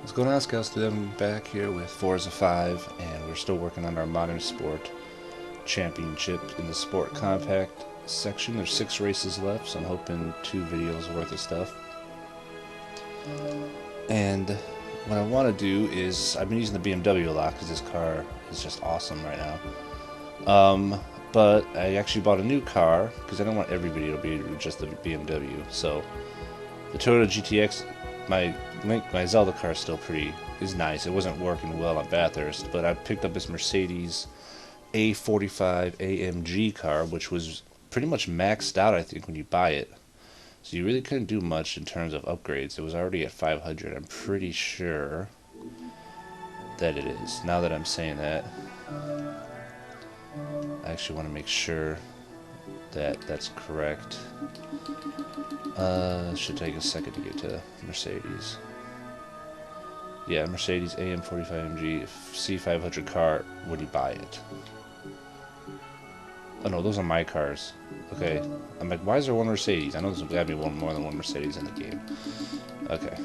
What's going on, Scouts? Today I'm back here with Forza 5, and we're still working on our Modern Sport Championship in the Sport Compact section. There's 6 races left, so I'm hoping 2 videos worth of stuff. And what I want to do is, I've been using the BMW a lot because this car is just awesome right now. But I actually bought a new car because I don't want every video to be just the BMW. So the Toyota GTX, my Zelda car is nice. It wasn't working well on Bathurst, but I picked up this Mercedes A45 AMG car, which was pretty much maxed out, I think, when you buy it. So you really couldn't do much in terms of upgrades. It was already at 500. I'm pretty sure that it is. Now that I'm saying that, I actually want to make sure that that's correct. Should take a second to get to Mercedes. Yeah, Mercedes AM45 AMG C500 car when you buy it. Oh no, those are my cars. Okay, I'm like, why is there one Mercedes? I know there's gotta be more than one Mercedes in the game. Okay.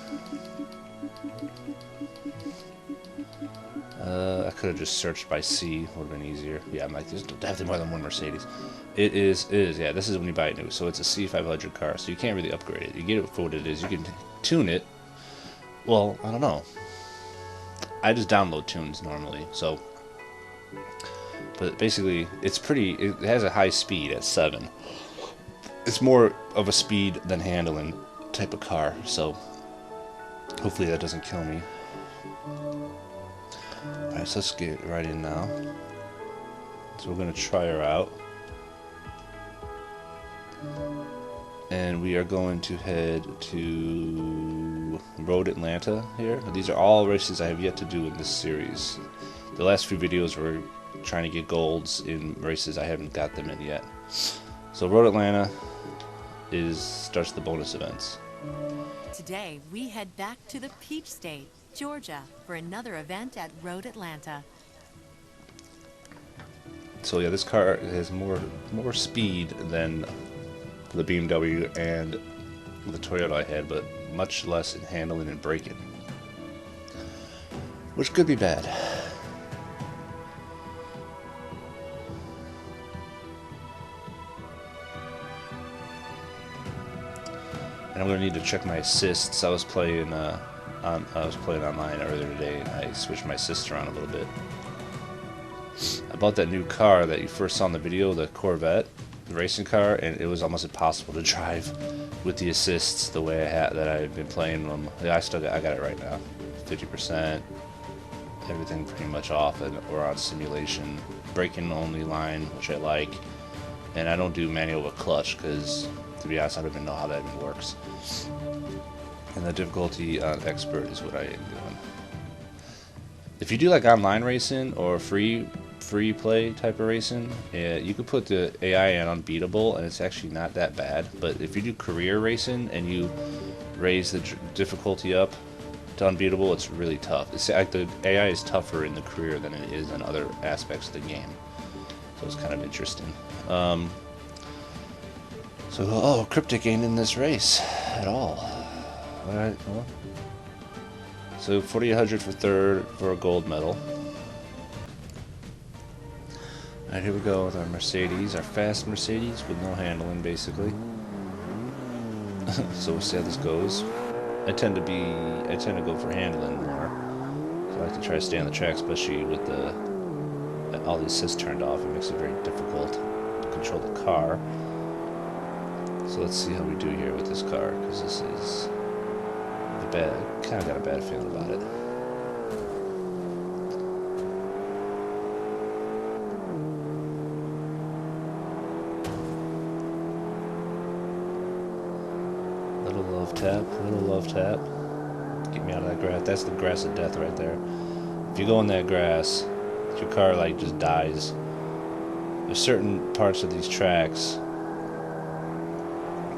I could have just searched by C, would have been easier. Yeah, I'm like, there's definitely more than one Mercedes. It is, yeah, this is when you buy it new. So it's a C500 car, so you can't really upgrade it. You get it for what it is. You can tune it. Well, I don't know. I just download tunes normally, so. But basically, it has a high speed at 7. It's more of a speed than handling type of car, so hopefully that doesn't kill me. Alright, so let's get right in now. So we're going to try her out. And we are going to head to Road Atlanta here. These are all races I have yet to do in this series. The last few videos were trying to get golds in races I haven't got them in yet. So Road Atlanta starts the bonus events. Today we head back to the Peach State, Georgia, for another event at Road Atlanta. So yeah, this car has more speed than the BMW and the Toyota I had, but much less in handling and braking, which could be bad. And I'm gonna need to check my assists. I was playing online earlier today, and I switched my assists around a little bit. I bought that new car that you first saw in the video, the Corvette, the racing car, and it was almost impossible to drive with the assists the way that I've been playing them. Yeah, I got it right now, 50%, everything pretty much off, and we're on simulation, braking only line, which I like, and I don't do manual with clutch because, to be honest, I don't even know how that even works. And the difficulty on expert is what I am doing. If you do like online racing or free play type of racing, yeah, you could put the AI in unbeatable, and it's actually not that bad. But if you do career racing and you raise the difficulty up to unbeatable, it's really tough. It's like the AI is tougher in the career than it is in other aspects of the game. So it's kind of interesting. So, Cryptic ain't in this race at all. Alright, well. So 4,800 for third for a gold medal. Alright, here we go with our Mercedes, our fast Mercedes with no handling, basically. So we'll see how this goes. I tend to go for handling more. So I like to try to stay on the track, especially with all the assists turned off. It makes it very difficult to control the car. So let's see how we do here with this car, because this is kind of got a bad feeling about it. Little love tap. Get me out of that grass. That's the grass of death right there. If you go in that grass, your car like just dies. There's certain parts of these tracks.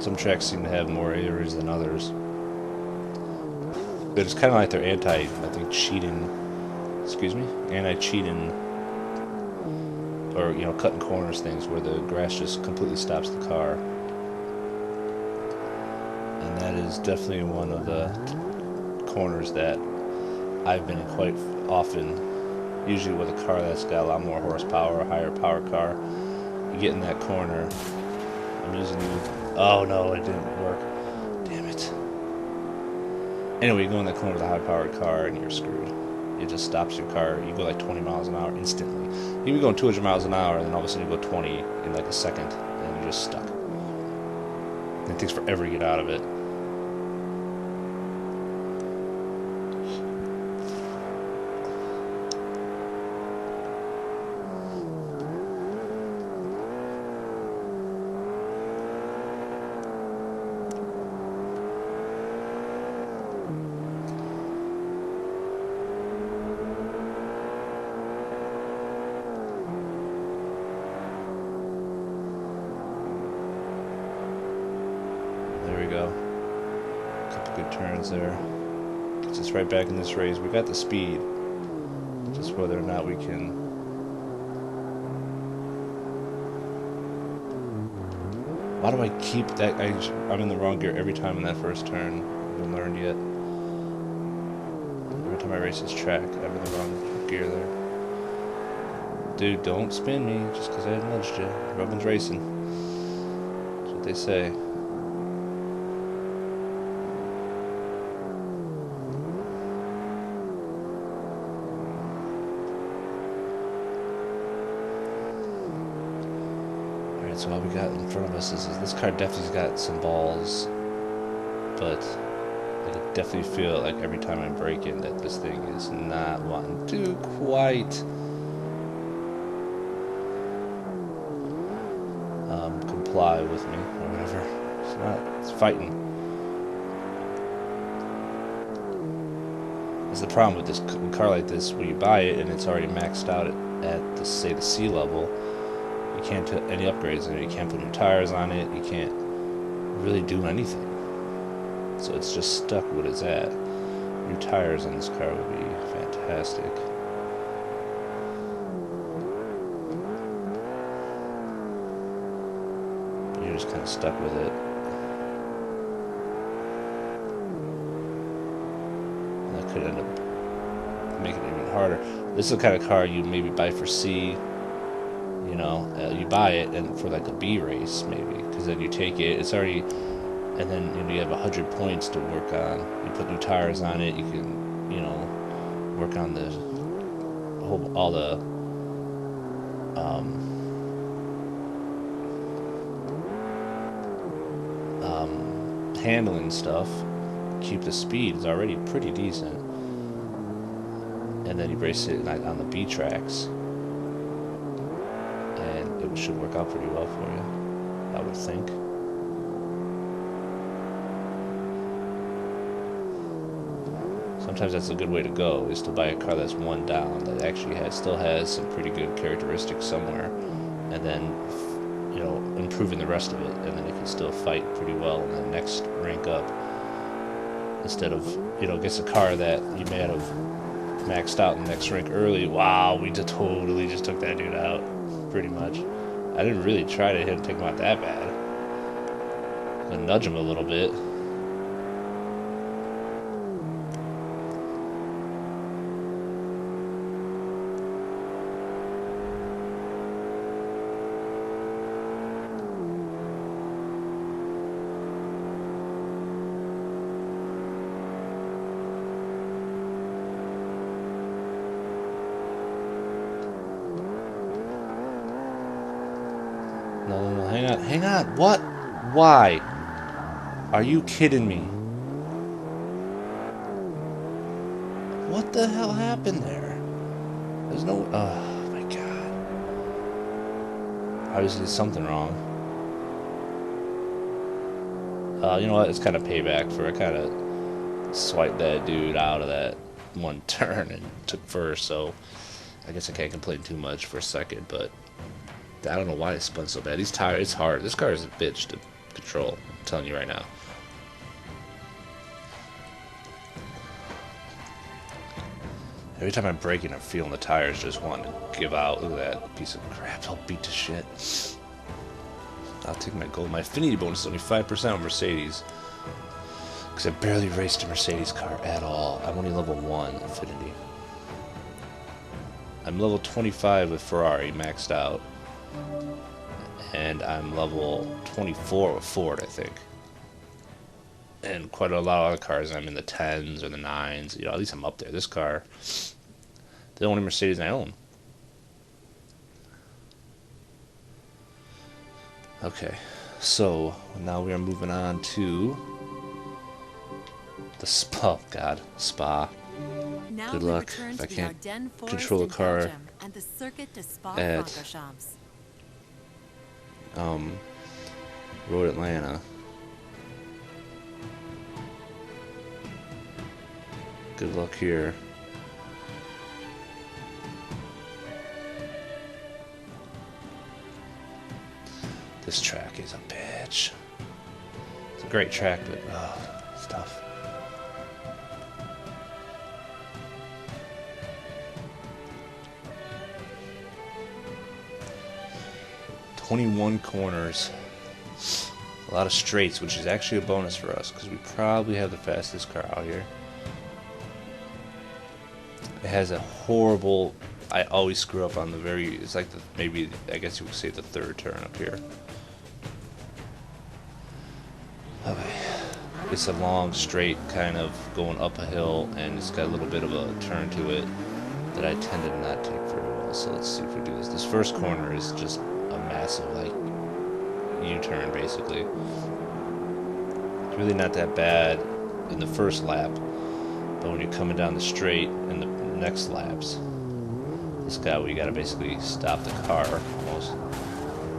Some tracks seem to have more areas than others. But it's kind of like they're anti-cheating, or, cutting corners things where the grass just completely stops the car. And that is definitely one of the corners that I've been quite often, usually with a car that's got a lot more horsepower, a higher power car. You get in that corner. I'm using the... Oh no, it didn't work. Damn it. Anyway, you go in that corner with a high-powered car and you're screwed. It just stops your car. You go like 20 miles an hour instantly. You can be going 200 miles an hour, and then all of a sudden you go 20 in like a second, and you're just stuck. And it takes forever to get out of it. There we go. A couple good turns there. Gets us right back in this race. We got the speed. Just whether or not we can... Why do I keep that? I'm in the wrong gear every time in that first turn. I haven't learned yet. Every time I race this track, I'm in the wrong gear there. Dude, don't spin me just because I nudged you. Robin's racing. That's what they say. So all we got in front of us is this car definitely's got some balls, but I can definitely feel like every time I'm braking that this thing is not wanting to quite comply with me or whatever. It's not. It's fighting. That's the problem with this car like this. When you buy it and it's already maxed out at the, say, the C level. You can't put any upgrades in it. You can't put new tires on it. You can't really do anything. So it's just stuck where it's at. New tires on this car would be fantastic. You're just kind of stuck with it. And that could end up making it even harder. This is the kind of car you maybe buy for C. You know, you buy it and for like a B race maybe, because then you take it, it's already, and then you have 100 points to work on. You put new tires on it, you can, you know, work on the whole, all the handling stuff. Keep the speed, it's already pretty decent, and then you race it on the B tracks. It should work out pretty well for you, I would think. Sometimes that's a good way to go, is to buy a car that's one down, that actually still has some pretty good characteristics somewhere, and then, you know, improving the rest of it, and then it can still fight pretty well in the next rank up. Instead of, you know, gets a car that you may have maxed out in the next rank early. Wow, we just totally just took that dude out, pretty much. I didn't really try to take him out that bad. I nudge him a little bit. No, hang on. What? Why? Are you kidding me? What the hell happened there? There's no... Oh, my God. Obviously, there's something wrong. You know what? It's kind of payback for I kind of swiped that dude out of that one turn and took first, so I guess I can't complain too much for a second, but... I don't know why it spun so bad. These tires, it's hard. This car is a bitch to control. I'm telling you right now. Every time I'm braking, I'm feeling the tires just wanting to give out. Look at that piece of crap. I'll beat to shit. I'll take my gold. My affinity bonus is only 5% on Mercedes. Because I barely raced a Mercedes car at all. I'm only level 1 Affinity. I'm level 25 with Ferrari, maxed out. And I'm level 24 with Ford, I think. And quite a lot of other cars, I'm in the 10s or the 9s. You know, at least I'm up there. This car, the only Mercedes I own. Okay, so now we are moving on to the Spa. Oh, God, Spa. Now Good we luck. return If I to the can't Ardennes Forest control the in car Belgium and the Circuit de at Spa-Francorchamps. Road Atlanta. Good luck here. This track is a bitch. It's a great track, but it's tough. "21 corners. A lot of straights, which is actually a bonus for us, because we probably have the fastest car out here. It has a horrible... I always screw up on the very... It's like maybe, I guess you would say the third turn up here. Okay. It's a long, straight, kind of going up a hill, and it's got a little bit of a turn to it that I tend to not take very well. So let's see if we do this. This first corner is just a massive, like, U-turn, basically. It's really not that bad in the first lap, but when you're coming down the straight in the next laps, this guy, we gotta basically stop the car almost.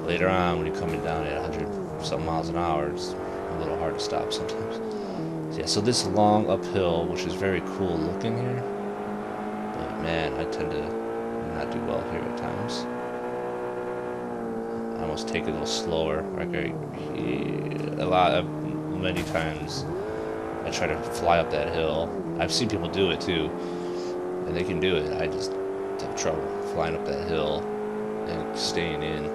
Later on, when you're coming down at 100-something miles an hour, it's a little hard to stop sometimes. So, yeah, so this long uphill, which is very cool looking here, but man, I tend to not do well here at times. I almost take it a little slower. Like many times, I try to fly up that hill. I've seen people do it too, and they can do it. I just have trouble flying up that hill and staying in.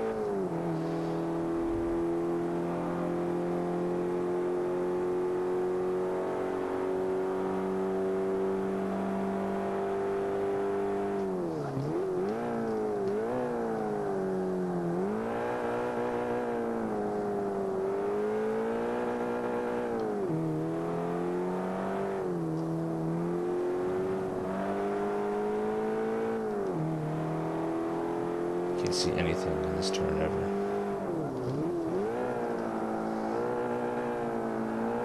Can't see anything in this turn ever.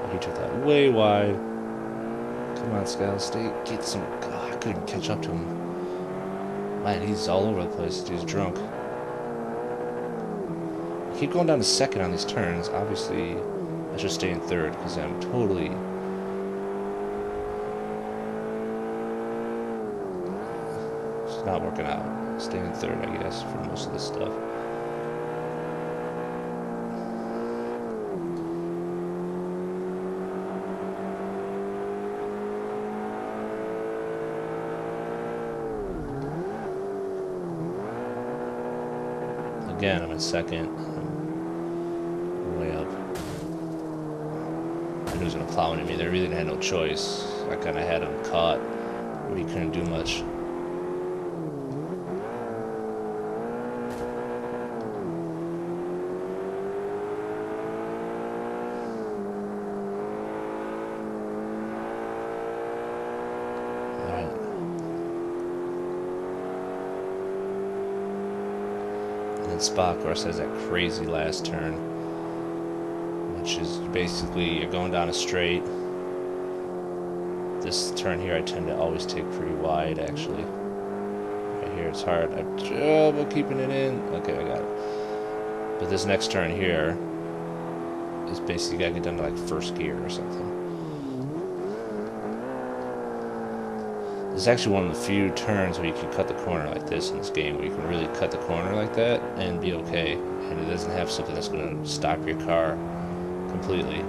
Oh, he took that way wide. Come on, Scal State, get some... God, I couldn't catch up to him. Man, he's all over the place. He's drunk. I keep going down to second on these turns. Obviously, I should stay in third because I'm totally... It's not working out. Stay in third, I guess, for most of this stuff. Again, I'm in second. I'm way up. I knew he was going to plow into me there. I really had no choice. I kind of had him caught. He couldn't do much. Spa, of course, has that crazy last turn, which is basically you're going down a straight. This turn here I tend to always take pretty wide, actually. Right here it's hard. I have trouble keeping it in. Okay, I got it. But this next turn here is basically you gotta get down to like first gear or something. This is actually one of the few turns where you can cut the corner like this in this game, where you can really cut the corner like that and be okay. And it doesn't have something that's going to stop your car completely.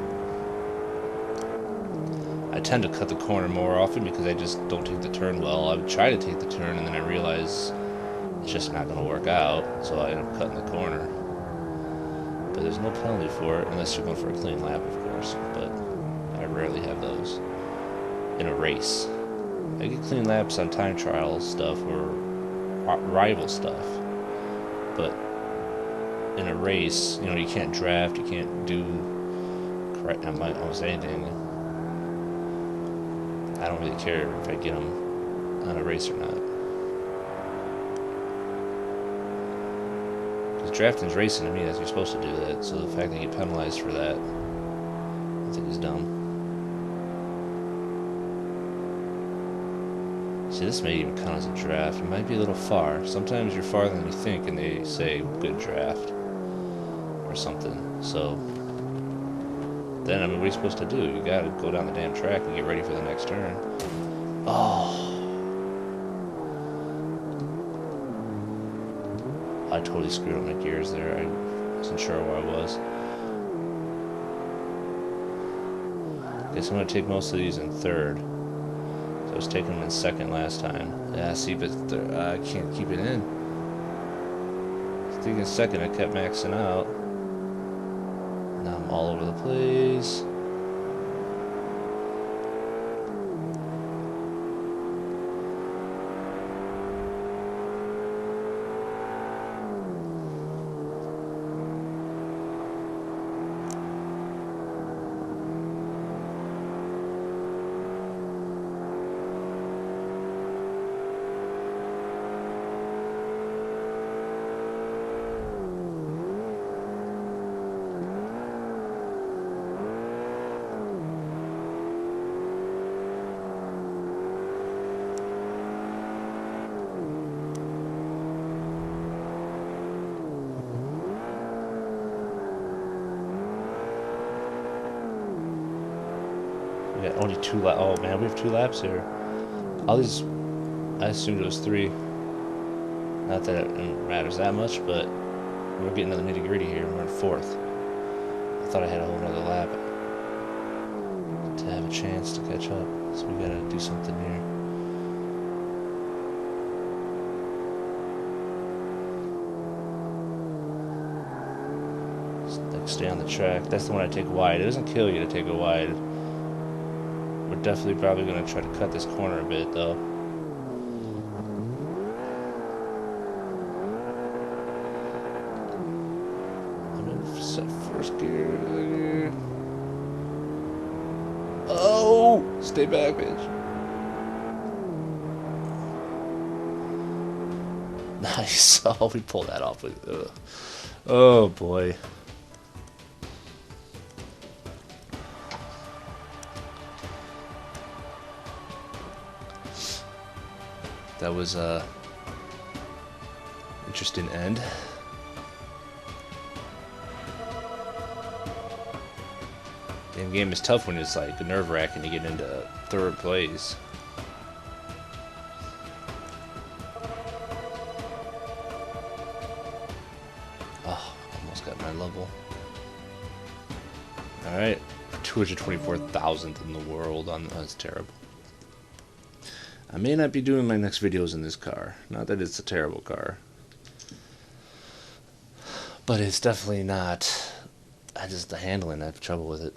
I tend to cut the corner more often because I just don't take the turn well. I would try to take the turn and then I realize it's just not going to work out, so I end up cutting the corner. But there's no penalty for it unless you're going for a clean lap, of course. But I rarely have those in a race. I get clean laps on time trial stuff or rival stuff, but in a race, you know, you can't draft, you can't do almost anything. I don't really care if I get them on a race or not. Because drafting's racing to me, that's you're supposed to do that. So the fact that you get penalized for that, I think is dumb. See, this may even count as a draft. It might be a little far. Sometimes you're farther than you think, and they say good draft or something. So then, I mean, what are you supposed to do? You gotta go down the damn track and get ready for the next turn. Oh. I totally screwed up my gears there. I wasn't sure where I was. Guess I'm going to take most of these in third. So I was taking them in second last time. Yeah, see, but I can't keep it in. I think in second I kept maxing out. Now I'm all over the place. We got only 2 laps. Oh man, we have 2 laps here. All these, I assumed it was 3. Not that it matters that much, but we're getting to the nitty gritty here. We're in 4th. I thought I had a whole nother lap to have a chance to catch up. So we gotta do something here. Like stay on the track. That's the one I take wide. It doesn't kill you to take a wide. We're definitely probably going to try to cut this corner a bit, though. I'm in first gear. Oh! Stay back, bitch. Nice. Oh, we pulled that off. Oh, boy. That was a interesting end. The game is tough when it's like nerve-wracking to get into 3rd place. Oh, almost got my level. All right, 224,000th in the world. That's terrible. I may not be doing my next videos in this car. Not that it's a terrible car. But it's definitely not... the handling, I have trouble with it.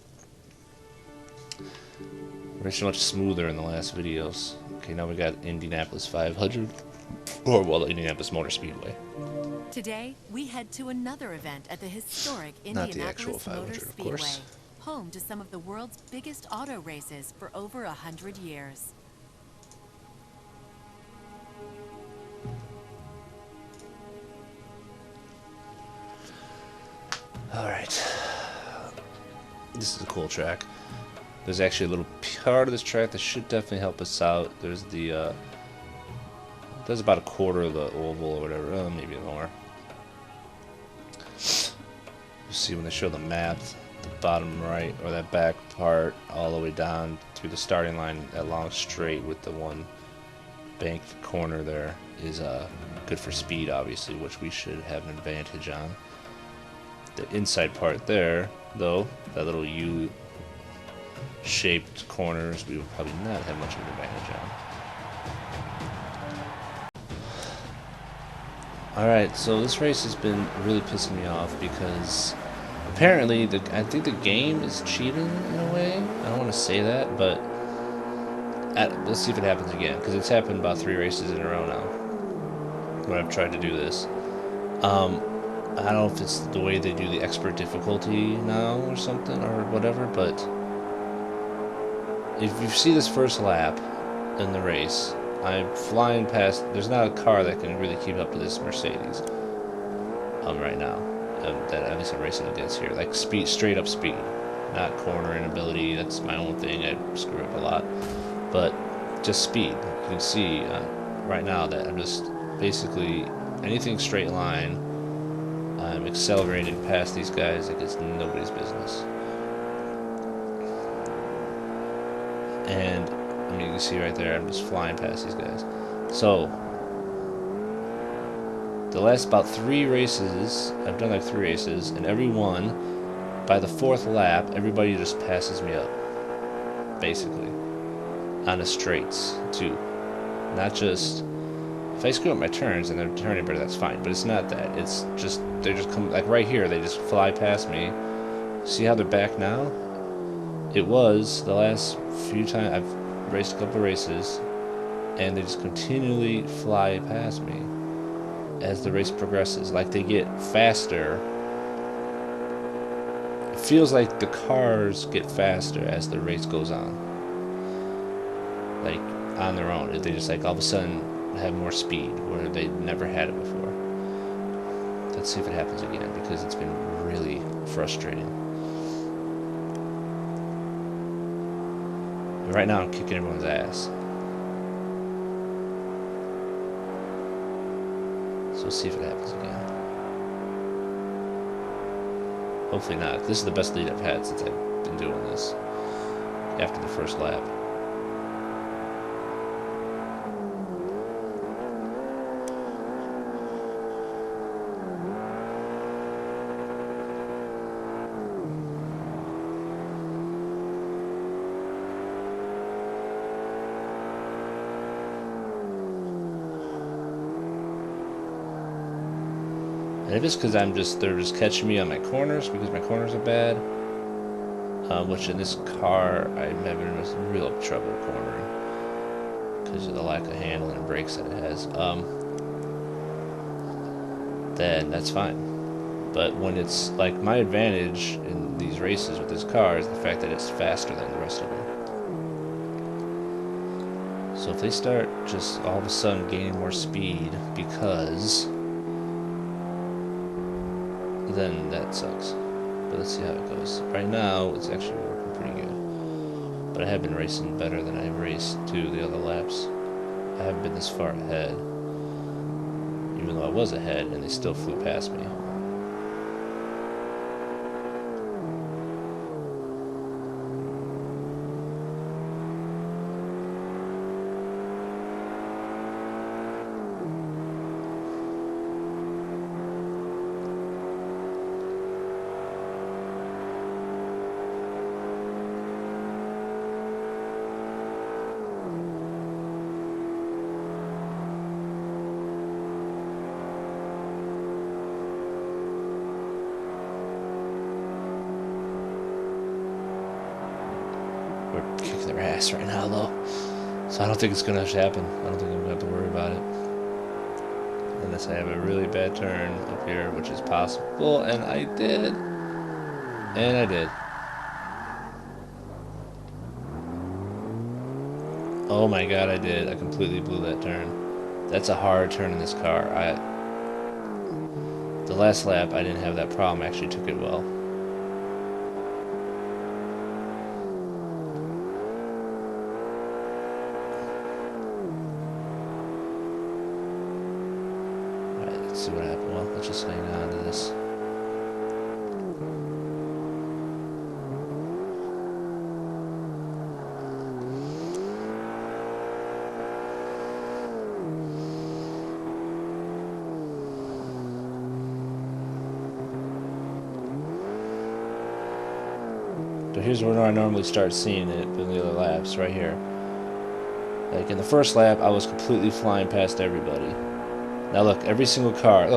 We're so much smoother in the last videos. Okay, now we got Indianapolis 500. Or, well, Indianapolis Motor Speedway. Today, we head to another event at the historic Not the actual Indianapolis 500, Motor of Speedway. course. Home to some of the world's biggest auto races for over 100 years. Alright. This is a cool track. There's actually a little part of this track that should definitely help us out. There's the, there's about a quarter of the oval or whatever, maybe more. You see when they show the map, the bottom right, or that back part, all the way down through the starting line, that long straight with the one banked corner there is good for speed, obviously, which we should have an advantage on. The inside part there, though, that little U-shaped corners, we would probably not have much of an advantage on. Alright, so this race has been really pissing me off because apparently I think the game is cheating in a way. don't want to say that, but let's see if it happens again, because it's happened about 3 races in a row now when I've tried to do this. I don't know if it's the way they do the expert difficulty now or something or whatever, but if you see this first lap in the race, I'm flying past. There's not a car that can really keep up to this Mercedes right now that at least I'm racing against here. Like speed, straight up speed, not cornering ability. That's my own thing. I screw up a lot, but just speed. You can see right now that I'm just basically anything straight line. I'm accelerating past these guys like it's nobody's business. And I mean, you can see right there, I'm just flying past these guys. So, the last about 3 races, I've done like 3 races, and every one, by the 4th lap, everybody just passes me up. Basically. On the straights, too. Not just... If I screw up my turns and they're turning better, that's fine. But it's not that. It's just, they're just coming, like right here, they just fly past me. See how they're back now? It was the last few times, I've raced a couple races, and they just continually fly past me as the race progresses. Like they get faster. It feels like the cars get faster as the race goes on. Like on their own. They just like all of a sudden have more speed where they never had it before. Let's see if it happens again, because it's been really frustrating. Right now I'm kicking everyone's ass. So we'll see if it happens again. Hopefully not. This is the best lead I've had since I've been doing this. After the first lap. And if it's because they're just catching me on my corners because my corners are bad, which in this car I'm having real trouble cornering because of the lack of handling and brakes that it has, then that's fine. But when it's like my advantage in these races with this car is the fact that it's faster than the rest of them. So if they start just all of a sudden gaining more speed because... then that sucks. But let's see how it goes. Right now, it's actually working pretty good. But I have been racing better than I've raced to the other laps. I haven't been this far ahead. Even though I was ahead, and they still flew past me. We're kicking their ass right now, though. So I don't think it's going to happen. I don't think I'm going to have to worry about it. Unless I have a really bad turn up here, which is possible. And I did. And I did. Oh my god, I did. I completely blew that turn. That's a hard turn in this car. The last lap, I didn't have that problem. I actually took it well. Let's see what happened. Well, let's just hang on to this. So here's where I normally start seeing it in the other laps, right here. Like in the first lap, I was completely flying past everybody. Now look, every single car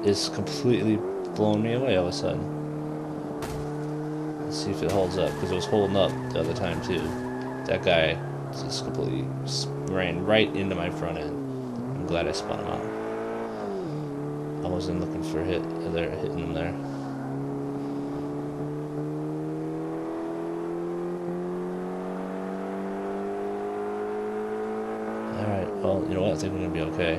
is completely blowing me away all of a sudden. see if it holds up, because it was holding up the other time too. That guy just completely ran right into my front end. I'm glad I spun him out. I wasn't looking for hitting him there. Alright, well, you know what? I think we're going to be okay.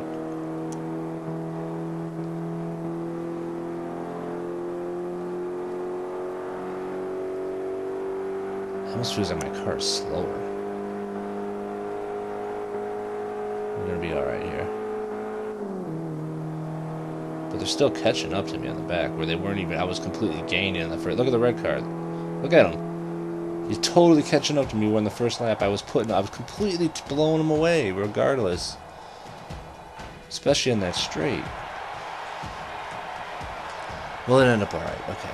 It almost feels like my car is slower. We're going to be alright here. But they're still catching up to me on the back, where they weren't even... I was completely gaining in the first... Look at the red card. Look at him. He's totally catching up to me, where in the first lap I was completely blowing him away, regardless. Especially in that straight. Well, it ended up alright. Okay.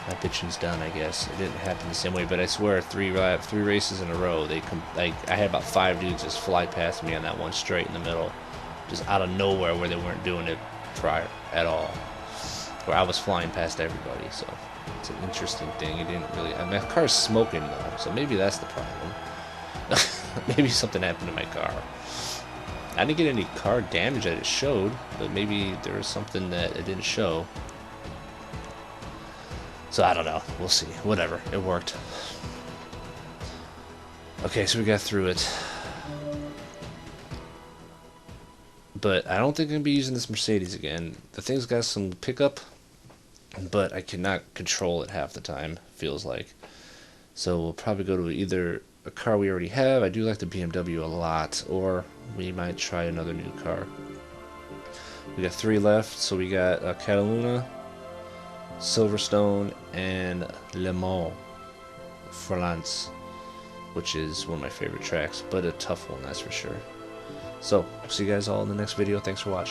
My bitching's done, I guess. It didn't happen the same way, but I swear, three races in a row, I had about 5 dudes just fly past me on that one straight in the middle. Just out of nowhere, where they weren't doing it prior at all. Where I was flying past everybody, so... It's an interesting thing. It didn't really... I mean, my car's smoking, though, so maybe that's the problem. Maybe something happened to my car. I didn't get any car damage that it showed, but maybe there was something that it didn't show. So, I don't know. We'll see. Whatever. It worked. Okay, so we got through it. But I don't think I'm going to be using this Mercedes again. The thing's got some pickup, but I cannot control it half the time, feels like. So we'll probably go to either a car we already have. I do like the BMW a lot, or we might try another new car. We got 3 left, so we got Cataluna, Silverstone, and Le Mans, France, which is one of my favorite tracks, but a tough one, that's for sure. So, see you guys all in the next video. Thanks for watching.